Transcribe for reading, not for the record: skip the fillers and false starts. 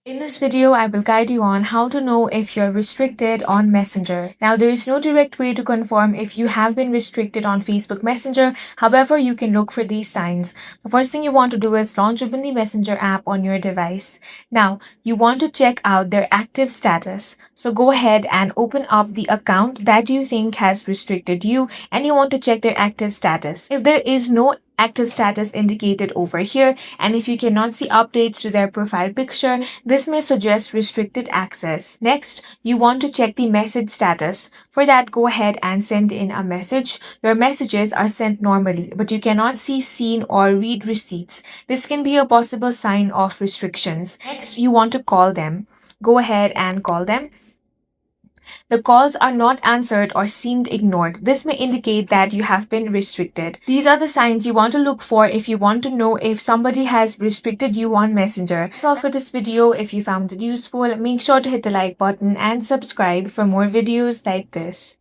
In this video, I will guide you on how to know if you're restricted on Messenger. Now, there is no direct way to confirm if you have been restricted on Facebook Messenger. However, you can look for these signs. The first thing you want to do is launch open the Messenger app on your device. Now, you want to check out their active status. So go ahead and open up the account that you think has restricted you, and you want to check their active status. If there is no active status indicated over here, and if you cannot see updates to their profile picture, this may suggest restricted access. Next, you want to check the message status. For that, go ahead and send in a message. Your messages are sent normally, but you cannot see seen or read receipts. This can be a possible sign of restrictions. Next, you want to call them. Go ahead and call them. The calls are not answered or seemed ignored. This may indicate that you have been restricted. These are the signs you want to look for if you want to know if somebody has restricted you on Messenger. That's all for this video. If you found it useful, make sure to hit the like button and subscribe for more videos like this.